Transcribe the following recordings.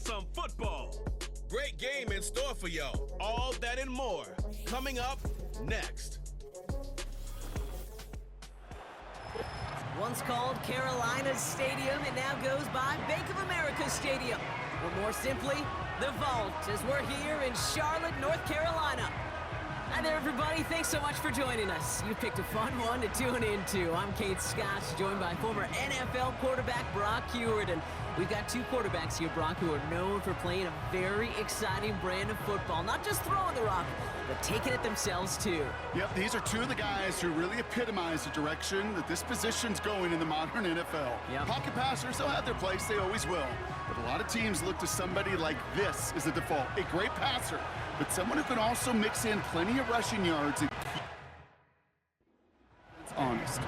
some football. Great game in store for y'all. All that and more coming up next. Once called Carolina's Stadium, it now goes by Bank of America Stadium. Or more simply, the Vault, as we're here in Charlotte, North Carolina. Hi there, everybody. Thanks so much for joining us. You picked a fun one to tune into. I'm Kate Scott, joined by former NFL quarterback Brock Hewitt. And we've got two quarterbacks here, Brock, who are known for playing a very exciting brand of football. Not just throwing the rock, but taking it themselves, too. Yep, these are two of the guys who really epitomize the direction that this position's going in the modern NFL. Yep. Pocket passers, they'll have their place. They always will. But a lot of teams look to somebody like this as the default. A great passer, but someone who can also mix in plenty of rushing yards and keep it honest.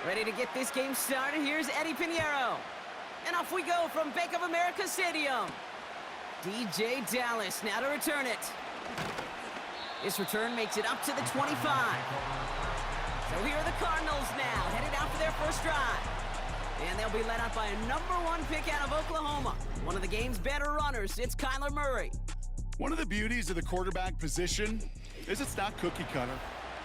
Ready to get this game started? Here's Eddie Pinheiro. And off we go from Bank of America Stadium. DJ Dallas now to return it. This return makes it up to the 25. So here are the Cardinals now, headed out for their first drive. And they'll be led out by a #1 pick out of Oklahoma. One of the game's better runners, it's Kyler Murray. One of the beauties of the quarterback position is it's not cookie cutter.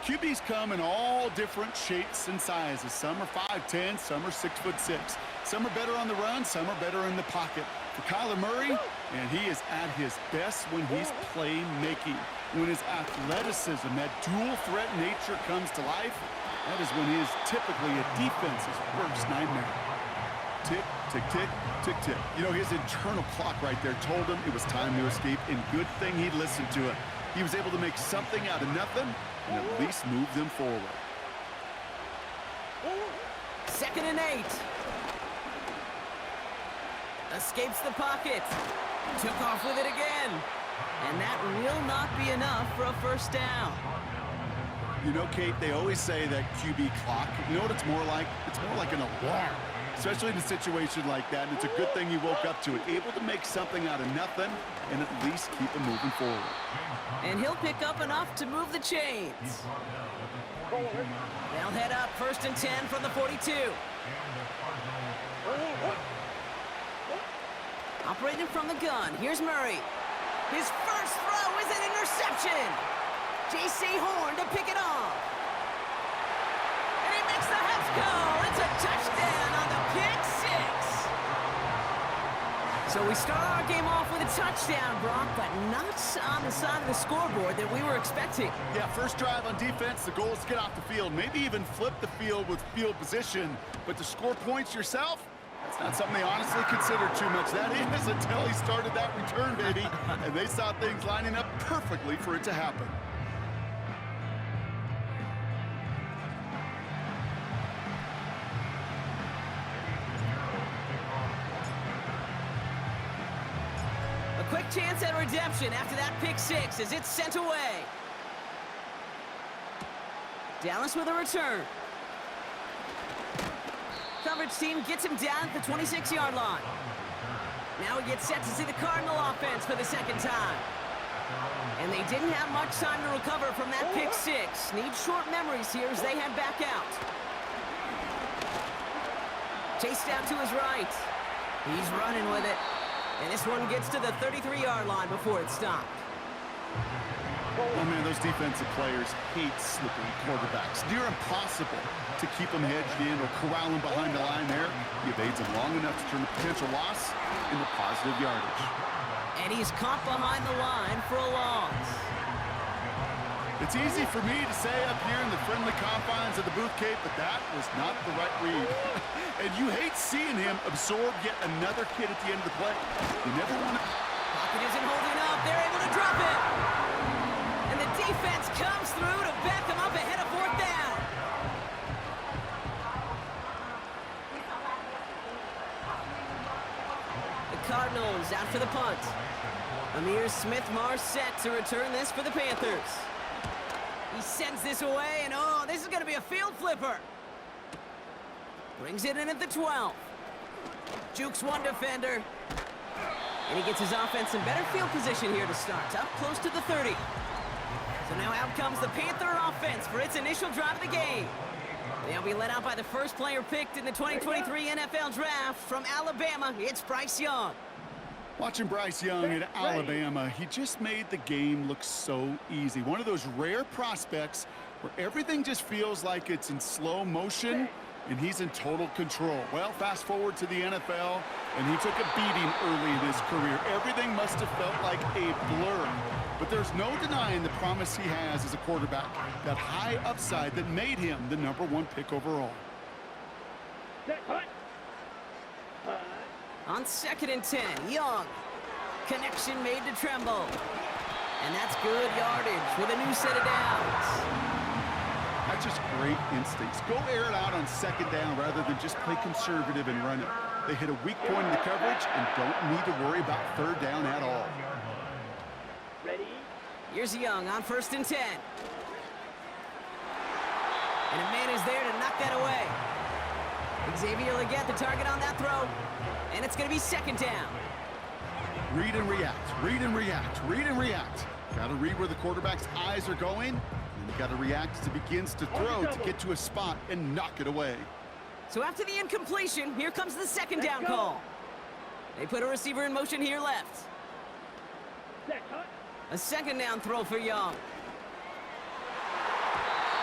QBs come in all different shapes and sizes. Some are 5'10", some are 6'6". Some are better on the run, some are better in the pocket. For Kyler Murray, and he is at his best when he's playmaking. When his athleticism, that dual threat nature comes to life, that is when he is typically a defense's worst nightmare. Tick, tick, tick, tick, tick. You know, his internal clock right there told him it was time to escape, and good thing he listened to it. He was able to make something out of nothing and at least move them forward. 2nd and 8. Escapes the pocket. Took off with it again. And that will not be enough for a first down. You know, Kate, they always say that QB clock, you know what it's more like? It's more like an alarm, especially in a situation like that. And it's a good thing he woke up to it, able to make something out of nothing and at least keep him moving forward. And he'll pick up enough to move the chains. They'll head up 1st and 10 from the 42. Operating from the gun, here's Murray. His first throw is an interception. J.C. Horn to pick it off. And he makes the half goal. It's a touchdown on the pick six. So we start our game off with a touchdown, Brock, but not on the side of the scoreboard that we were expecting. Yeah, first drive on defense, the goal is to get off the field, maybe even flip the field with field position, but to score points yourself, that's not something they honestly considered too much. That is until he started that return, baby, and they saw things lining up perfectly for it to happen. A quick chance at redemption after that pick six as it's sent away. Dallas with a return. Coverage team gets him down at the 26-yard line. Now we get set to see the Cardinal offense for the second time. And they didn't have much time to recover from that pick six. Need short memories here as they head back out. Chased out to his right. He's running with it. And this one gets to the 33-yard line before it stopped. Oh, man, those defensive players hate slipping quarterbacks. Near impossible to keep them hedged in or corral them behind the line there. He evades them long enough to turn the potential loss into positive yardage. And he's caught behind the line for a loss. It's easy for me to say up here in the friendly confines of the booth, Kate, but that was not the right read. And you hate seeing him absorb yet another kid at the end of the play. You never want to... Pocket isn't holding up. They're able to drop it. And the defense comes through to back them up ahead of 4th down. The Cardinals out for the punt. Amir Smith-Marset to return this for the Panthers. He sends this away, and oh, this is going to be a field flipper. Brings it in at the 12. Jukes one defender. And he gets his offense in better field position here to start, up close to the 30. So now out comes the Panther offense for its initial drive of the game. They'll be led out by the first player picked in the 2023 NFL Draft from Alabama. It's Bryce Young. Watching Bryce Young at Alabama, he just made the game look so easy. One of those rare prospects where everything just feels like it's in slow motion and he's in total control. Well, fast forward to the NFL, and he took a beating early in his career. Everything must have felt like a blur. But there's no denying the promise he has as a quarterback, that high upside that made him the #1 pick overall. On 2nd and 10, Young. Connection made to Tremble. And that's good yardage with a new set of downs. That's just great instincts. Go air it out on 2nd down rather than just play conservative and run it. They hit a weak point in the coverage and don't need to worry about 3rd down at all. Here's Young on 1st and 10. And a man is there to knock that away. Xavier Legette, the target on that throw. And it's going to be 2nd down. Read and react, read and react, read and react. Got to read where the quarterback's eyes are going, and you got to react as he begins to throw to get to a spot and knock it away. So after the incompletion, here comes the 2nd down call. They put a receiver in motion here left. A 2nd down throw for Young.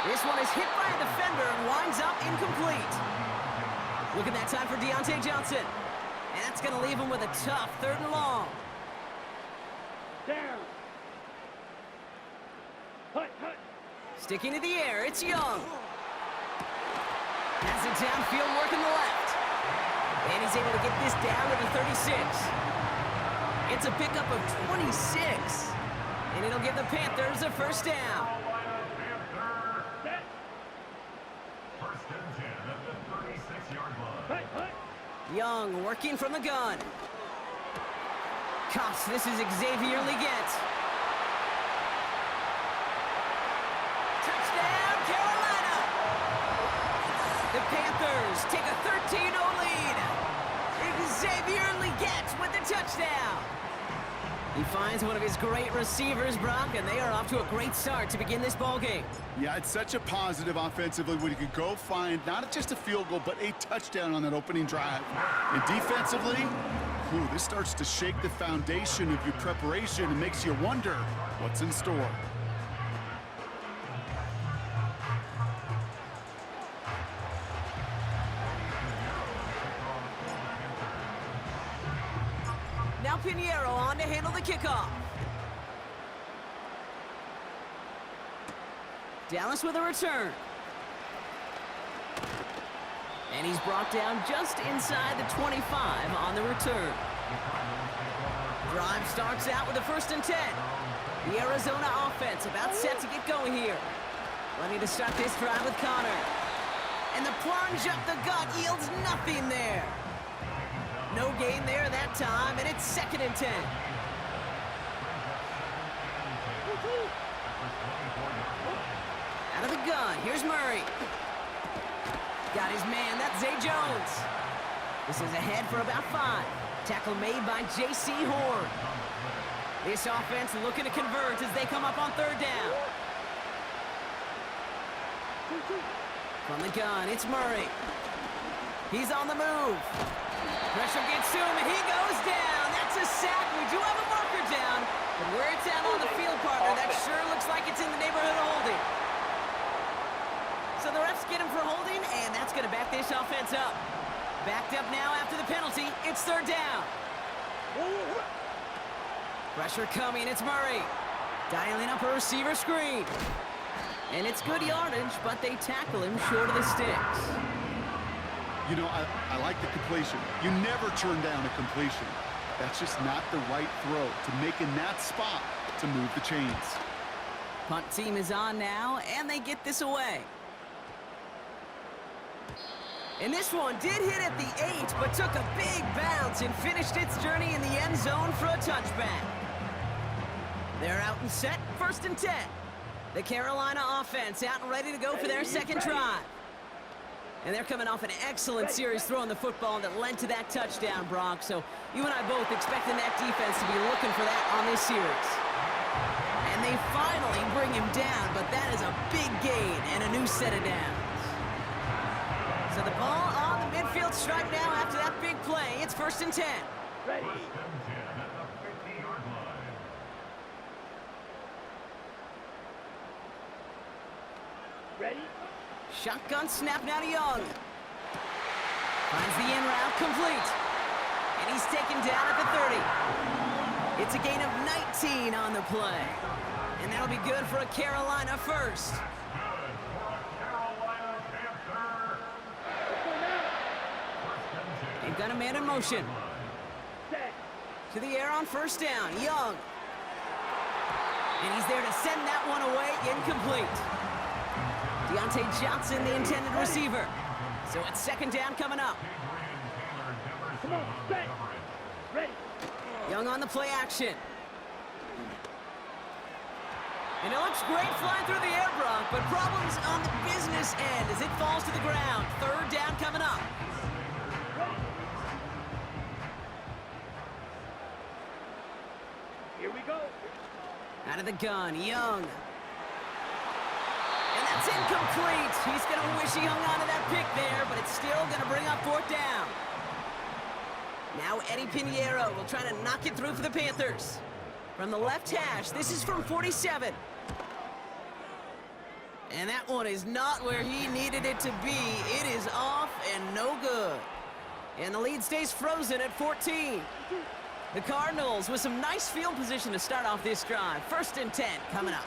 This one is hit by a defender and winds up incomplete. Look at that time for Deontay Johnson. And that's going to leave him with a tough 3rd and long. Down. Sticking to the air, it's Young. Has it downfield, working the left. And he's able to get this down to the 36. It's a pickup of 26. And it'll give the Panthers a 1st down. First and 10 at the 36-yard line. Young working from the gun. Gosh, this is Xavier Legette. Touchdown, Carolina! The Panthers take a 13-0 lead. Xavier Legette with the touchdown. He finds one of his great receivers, Brock, and they are off to a great start to begin this ballgame. Yeah, it's such a positive offensively when you can go find not just a field goal, but a touchdown on that opening drive. And defensively, this starts to shake the foundation of your preparation and makes you wonder what's in store. Now Pinheiro on to handle the kickoff. Dallas with a return. And he's brought down just inside the 25 on the return. Drive starts out with a 1st and 10. The Arizona offense about set to get going here. Plenty to start this drive with Connor. And the plunge up the gut yields nothing there. No gain there that time, and it's 2nd and 10. Out of the gun, here's Murray. Got his man, that's Zay Jones. This is ahead for about 5. Tackle made by J.C. Horn. This offense looking to convert as they come up on 3rd down. From the gun, it's Murray. He's on the move. Pressure gets to him, and he goes down. That's a sack. We do have a marker down. But where it's at on the field, partner, that sure looks like it's in the neighborhood of holding. So the refs get him for holding, and that's going to back this offense up. Backed up now after the penalty. It's 3rd down. Pressure coming. It's Murray. Dialing up a receiver screen. And it's good yardage, but they tackle him short of the sticks. You know, I like the completion. You never turn down a completion. That's just not the right throw to make in that spot to move the chains. Punt team is on now, and they get this away. And this one did hit at the 8, but took a big bounce and finished its journey in the end zone for a touchback. They're out and set, 1st and 10. The Carolina offense out and ready to go for their 2nd drive. And they're coming off an excellent series throwing the football that led to that touchdown, Brock. So you and I both expecting that defense to be looking for that on this series. And they finally bring him down, but that is a big gain and a new set of downs. So the ball on the midfield stripe now after that big play. It's 1st and 10. First and 10 at the 50-yard line. Ready? Shotgun snap now to Young. Finds the in route complete. And he's taken down at the 30. It's a gain of 19 on the play. And that'll be good for a Carolina first. Good for a Carolina Panther. First and 10. They've got a man in motion. Set. To the air on 1st down, Young. And he's there to send that one away, incomplete. Deontay Johnson, the intended receiver. So it's 2nd down coming up. Come on, set. Ready. Young on the play action. And it looks great flying through the air, Brock, but problems on the business end as it falls to the ground. 3rd down coming up. Here we go. Out of the gun, Young. And that's incomplete. He's going to wish he hung on to that pick there, but it's still going to bring up 4th down. Now Eddie Pinheiro will try to knock it through for the Panthers. From the left hash, this is from 47. And that one is not where he needed it to be. It is off and no good. And the lead stays frozen at 14. The Cardinals with some nice field position to start off this drive. 1st and 10 coming up.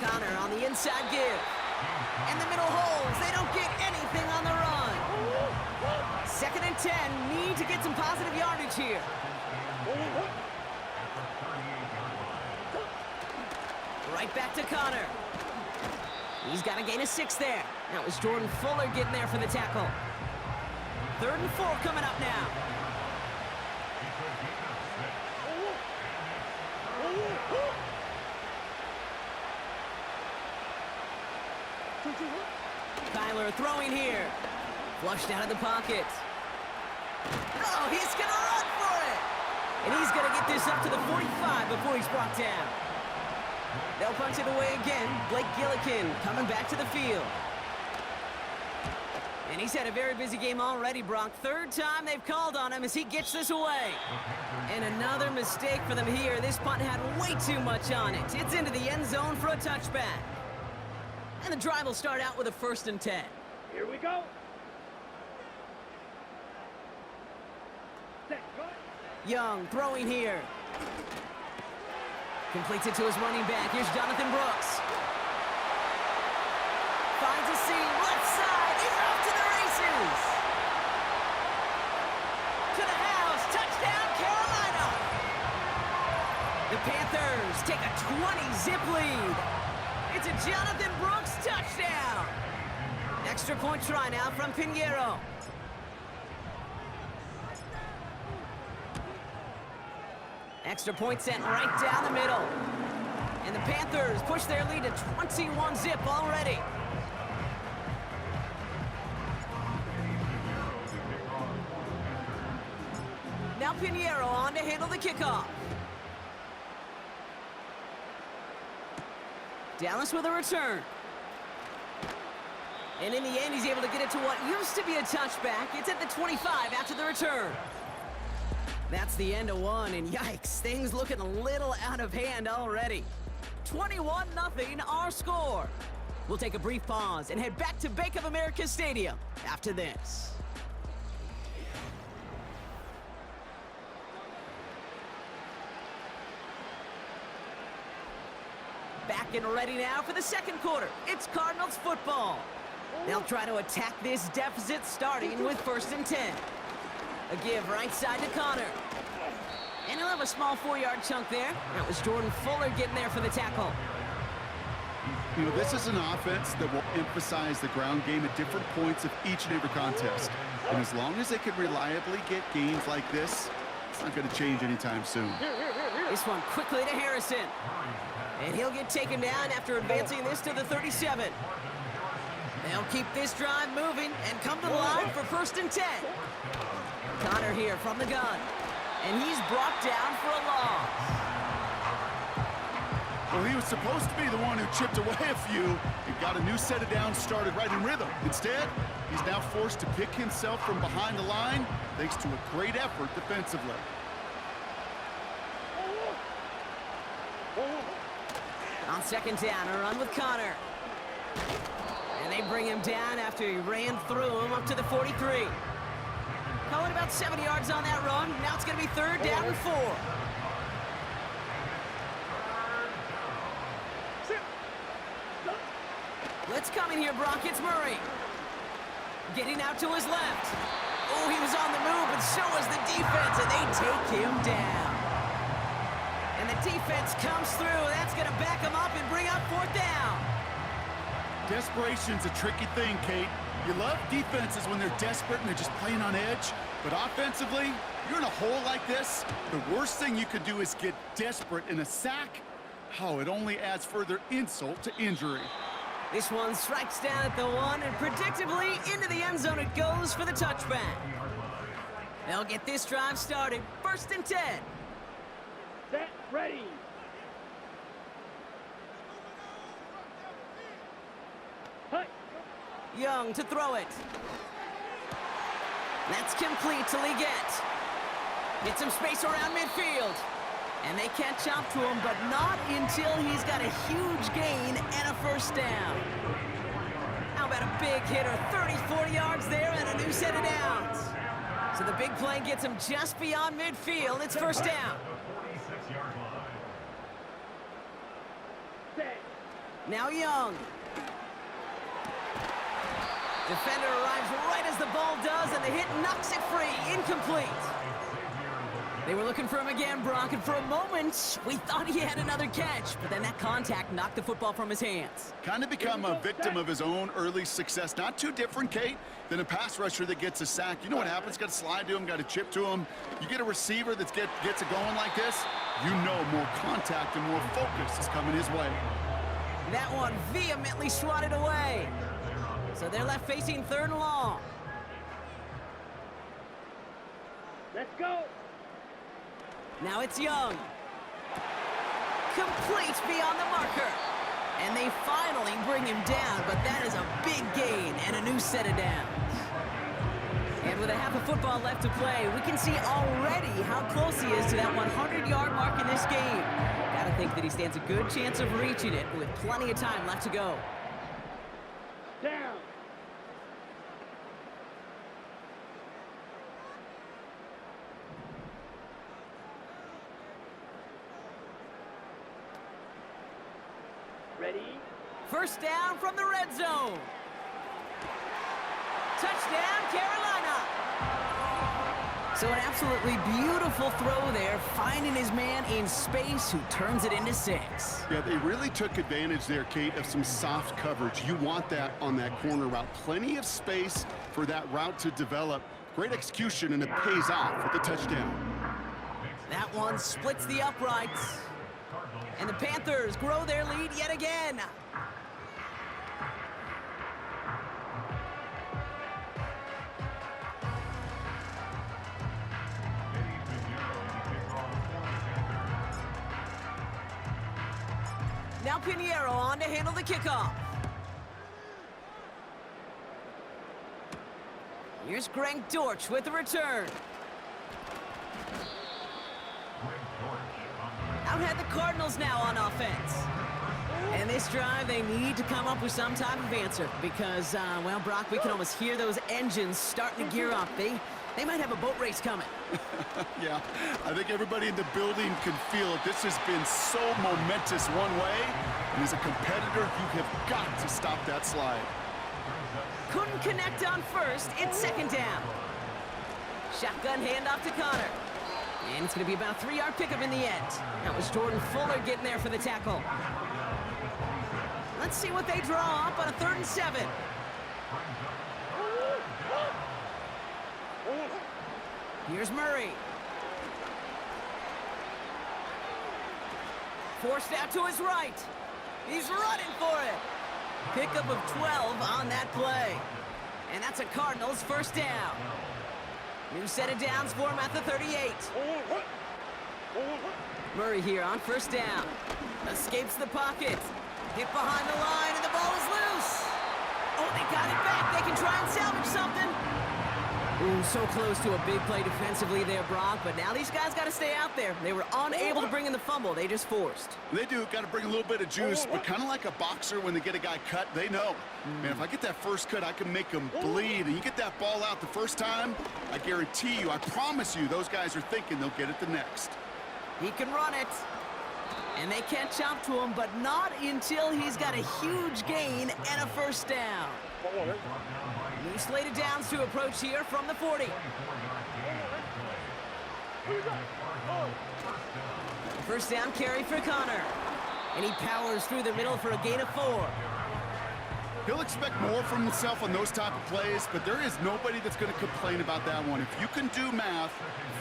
Connor on the inside give. And the middle holes, they don't get anything on the run. 2nd and 10, need to get some positive yardage here. Right back to Connor. He's got a gain of 6 there. That was Jordan Fuller getting there for the tackle. 3rd and 4 coming up now. Kyler throwing here. Flushed out of the pocket. Oh, he's going to run for it. And he's going to get this up to the 45 before he's brought down. They'll punch it away again. Blake Gillikin coming back to the field. And he's had a very busy game already, Brock. 3rd time they've called on him as he gets this away. And another mistake for them here. This punt had way too much on it. It's into the end zone for a touchback. And the drive will start out with a 1st and 10. Here we go. Set. Go. Young throwing here. Completes it to his running back. Here's Jonathan Brooks. Finds a seam. Left side. He's off to the races. To the house. Touchdown, Carolina. The Panthers take a 20-zip lead. It's a Jonathan Brooks touchdown. Extra point try now from Pinheiro. Extra point sent right down the middle. And the Panthers push their lead to 21-zip already. Now Pinheiro on to handle the kickoff. Dallas with a return. And in the end, he's able to get it to what used to be a touchback. It's at the 25 after the return. That's the end of one, and yikes, things looking a little out of hand already. 21-0 our score. We'll take a brief pause and head back to Bank of America Stadium after this. Back and ready now for the 2nd quarter. It's Cardinals football. They'll try to attack this deficit starting with 1st and 10. A give right side to Connor. And he'll have a small 4-yard chunk there. That was Jordan Fuller getting there for the tackle. You know, this is an offense that will emphasize the ground game at different points of each and every contest. And as long as they can reliably get gains like this, it's not going to change anytime soon. This one quickly to Harrison. And he'll get taken down after advancing this to the 37. They'll keep this drive moving and come to the line for 1st and 10. Connor here from the gun. And he's brought down for a loss. Well, he was supposed to be the one who chipped away a few and got a new set of downs started right in rhythm. Instead, he's now forced to pick himself from behind the line thanks to a great effort defensively. On second down, a run with Connor. And they bring him down after he ran through him up to the 43. Calling about 7 yards on that run. Now it's going to be third down and 4. Let's come in here, Brock. It's Murray. Getting out to his left. Oh, he was on the move, but so was the defense, and they take him down. And the defense comes through. That's going to back him up and bring up fourth down. Desperation's a tricky thing, Kate. You love defenses when they're desperate and they're just playing on edge. But offensively, you're in a hole like this, the worst thing you could do is get desperate in a sack. Oh, it only adds further insult to injury. This one strikes down at the 1, and predictably into the end zone it goes for the touchback. They'll get this drive started. First and 10. Set, ready. Hut. Young to throw it. That's complete to Leggett. Get some space around midfield. And they can't chop to him, but not until he's got a huge gain and a first down. How about a big hitter, 34 yards there and a new set of downs. So the big play gets him just beyond midfield. It's first down. Set. Now Young. Defender arrives right as the ball does, and the hit knocks it free. Incomplete. They were looking for him again, Brock, and for a moment, we thought he had another catch, but then that contact knocked the football from his hands. Kind of become a victim of his own early success. Not too different, Kate, than a pass rusher that gets a sack. You know what happens? Got to slide to him, got to chip to him. You get a receiver that gets it going like this, you know more contact and more focus is coming his way. That one vehemently swatted away. So they're left facing third and long. Let's go. Now it's Young. Complete beyond the marker. And they finally bring him down, but that is a big gain and a new set of downs. And with a half a football left to play, we can see already how close he is to that 100-yard mark in this game. Gotta think that he stands a good chance of reaching it with plenty of time left to go. Down. Ready. First down from the red zone. Touchdown, Carolina. So an absolutely beautiful throw there, finding his man in space who turns it into 6. Yeah, they really took advantage there, Kate, of some soft coverage. You want that on that corner route. Plenty of space for that route to develop. Great execution, and it pays off with the touchdown. That one splits the uprights. And the Panthers grow their lead yet again. Now Pinheiro on to handle the kickoff. Here's Greg Dortch with the return. Out had the Cardinals now on offense. And this drive, they need to come up with some type of answer because, well, Brock, we can almost hear those engines starting to gear up. They might have a boat race coming. Yeah, I think everybody in the building can feel it. This has been so momentous one way, and as a competitor, you have got to stop that slide. Couldn't connect on first. It's second down. Shotgun handoff to Connor. And it's going to be about a 3-yard pickup in the end. That was Jordan Fuller getting there for the tackle. Let's see what they draw up on a 3rd and 7. Here's Murray. Forced out to his right. He's running for it. Pickup of 12 on that play. And that's a Cardinals first down. New set of downs for him at the 38. Murray here on first down. Escapes the pocket. Hit behind the line, and the ball is loose. Oh, they got it back. They can try and salvage something. Ooh, so close to a big play defensively there, Brock, but now these guys got to stay out there. They were unable to bring in the fumble. They just forced. They do. Got to bring a little bit of juice, but kind of like a boxer when they get a guy cut, they know. Man, if I get that first cut, I can make them bleed. And you get that ball out the first time, I guarantee you, I promise you, those guys are thinking they'll get it the next. He can run it. And they can't chop to him, but not until he's got a huge gain and a first down. New slated downs to approach here from the 40. First down carry for Connor. And he powers through the middle for a gain of 4. He'll expect more from himself on those type of plays, but there is nobody that's going to complain about that one. If you can do math,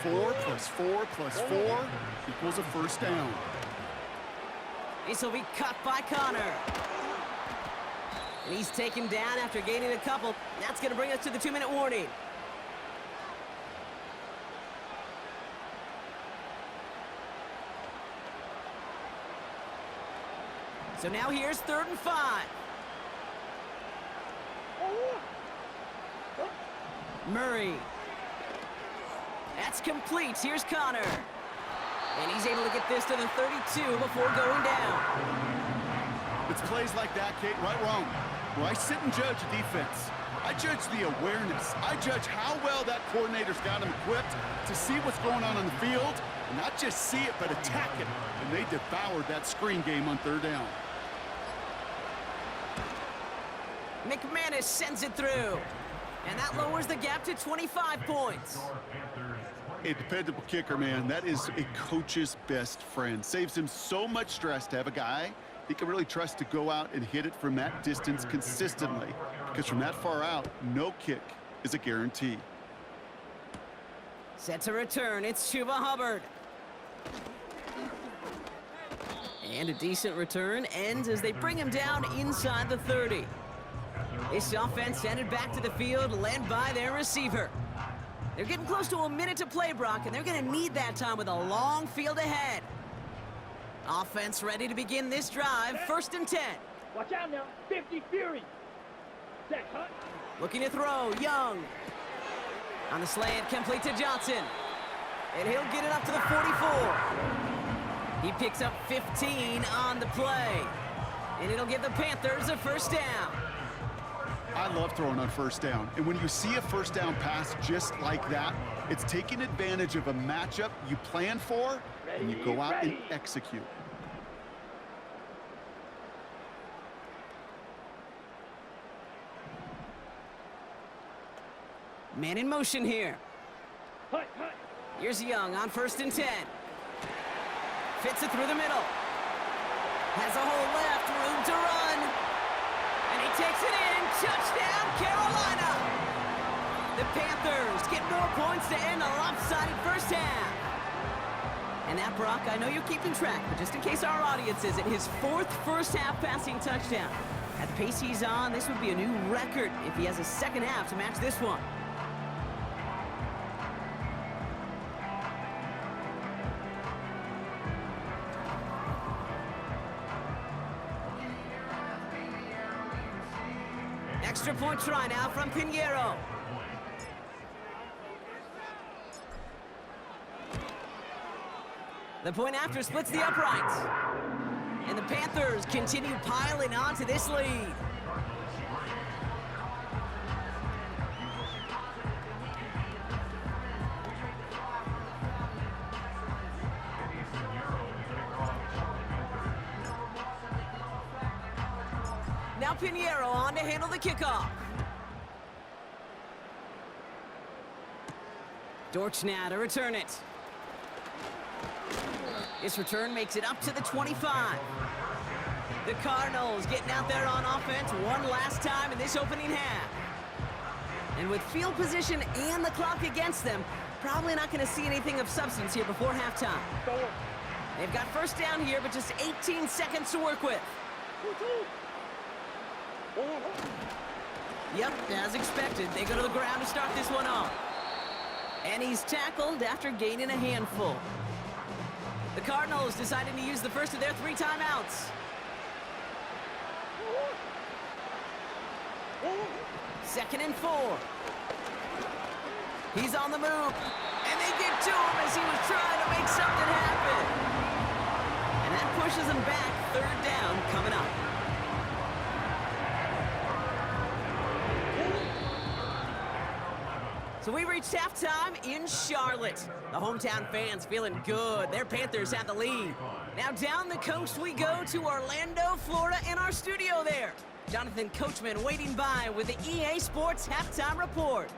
4 plus 4 plus 4 equals a first down. This will be cut by Connor. And he's taken down after gaining a couple. That's going to bring us to the 2-minute warning. So now here's 3rd and 5. Murray. That's complete. Here's Connor. And he's able to get this to the 32 before going down. It's plays like that, Kate, right, wrong. Well, I sit and judge a defense. I judge the awareness. I judge how well that coordinator's got him equipped to see what's going on the field, and not just see it, but attack it. And they devoured that screen game on 3rd down. McManus sends it through. And that lowers the gap to 25 points. A dependable kicker, man. That is a coach's best friend. Saves him so much stress to have a guy he can really trust to go out and hit it from that distance consistently. Because from that far out, no kick is a guarantee. Set to return. It's Chuba Hubbard. And a decent return ends as they bring him down inside the 30. This offense headed back to the field, led by their receiver. They're getting close to a minute to play, Brock, and they're going to need that time with a long field ahead. Offense ready to begin this drive, 1st and 10. Watch out now, 50 Fury. Set, cut. Looking to throw, Young. On the slant, complete to Johnson. And he'll get it up to the 44. He picks up 15 on the play. And it'll give the Panthers a first down. I love throwing on 1st down. And when you see a 1st down pass just like that, it's taking advantage of a matchup you plan for, and you go out and execute. Man in motion here. Hut, hut. Here's Young on 1st and 10. Fits it through the middle. Has a hole left, room to run. And he takes it in. Touchdown, Carolina. The Panthers get more points to end a lopsided first half. And that, Brock, I know you're keeping track, but just in case our audience isn't, his 4th first half passing touchdown. At the pace he's on, this would be a new record if he has a second half to match this one. Extra point try now from Pinheiro. The point after splits the uprights. And the Panthers continue piling on to this lead. Now Pinheiro on to handle the kickoff. Dortch now to return it. This return makes it up to the 25. The Cardinals getting out there on offense one last time in this opening half. And with field position and the clock against them, probably not going to see anything of substance here before halftime. They've got first down here, but just 18 seconds to work with. Yep, as expected, they go to the ground to start this one off. And he's tackled after gaining a handful. The Cardinals deciding to use the first of their 3 timeouts. Second and 4. He's on the move, and they get to him as he was trying to make something happen. And that pushes him back. 3rd down coming up. So we reached halftime in Charlotte. The hometown fans feeling good. Their Panthers have the lead. Now down the coast we go to Orlando, Florida, in our studio there. Jonathan Coachman waiting by with the EA Sports Halftime Report.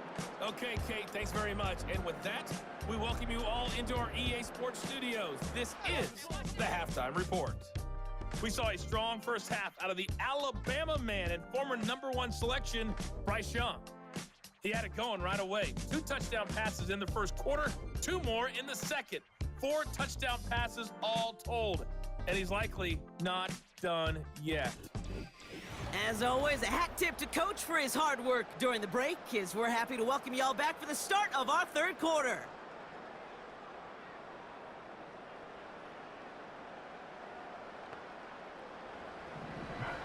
Okay, Kate, thanks very much. And with that, we welcome you all into our EA Sports studios. This is the Halftime Report. We saw a strong first half out of the Alabama man and former #1 selection, Bryce Young. He had it going right away. 2 touchdown passes in the first quarter, 2 more in the second. 4 touchdown passes all told. And he's likely not done yet. As always, a hat tip to Coach for his hard work during the break, as we're happy to welcome you all back for the start of our 3rd quarter.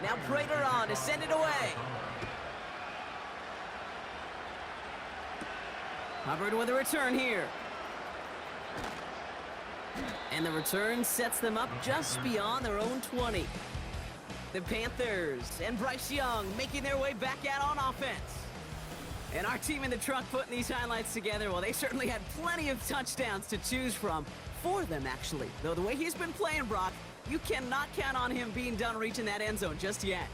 Now Prater on to send it away. Hubbard with a return here. And the return sets them up just beyond their own 20. The Panthers and Bryce Young making their way back out on offense. And our team in the truck putting these highlights together, well, they certainly had plenty of touchdowns to choose from. 4 of them, actually. Though the way he's been playing, Brock, you cannot count on him being done reaching that end zone just yet.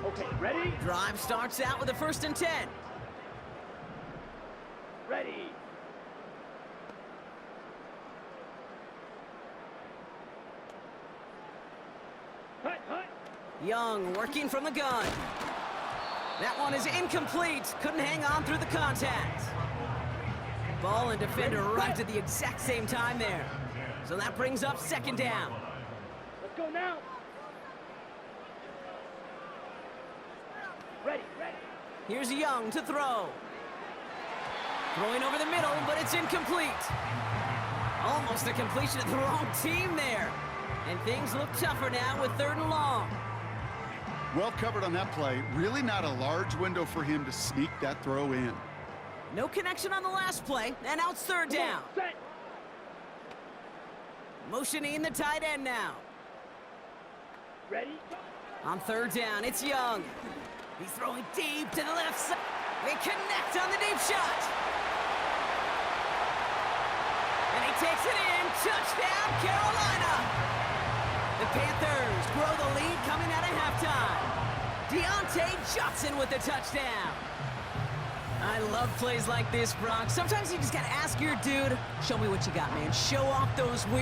Okay, ready? Drive starts out with a 1st and 10. Ready. Hut, hut. Young working from the gun. That one is incomplete. Couldn't hang on through the contact. Ball and defender arrived at the exact same time there. So that brings up 2nd down. Let's go now. Ready, ready. Here's Young to throw. Throwing over the middle, but it's incomplete. Almost a completion of the wrong team there. And things look tougher now with 3rd and long. Well covered on that play. Really not a large window for him to sneak that throw in. No connection on the last play, and now it's 3rd down. Set. Motioning the tight end now. Ready. On 3rd down, it's Young. He's throwing deep to the left side. They connect on the deep shot. And he takes it in. Touchdown, Carolina. The Panthers grow the lead coming out of halftime. Deontay Johnson with the touchdown. I love plays like this, Brock. Sometimes you just got to ask your dude, show me what you got, man. Show off those wins.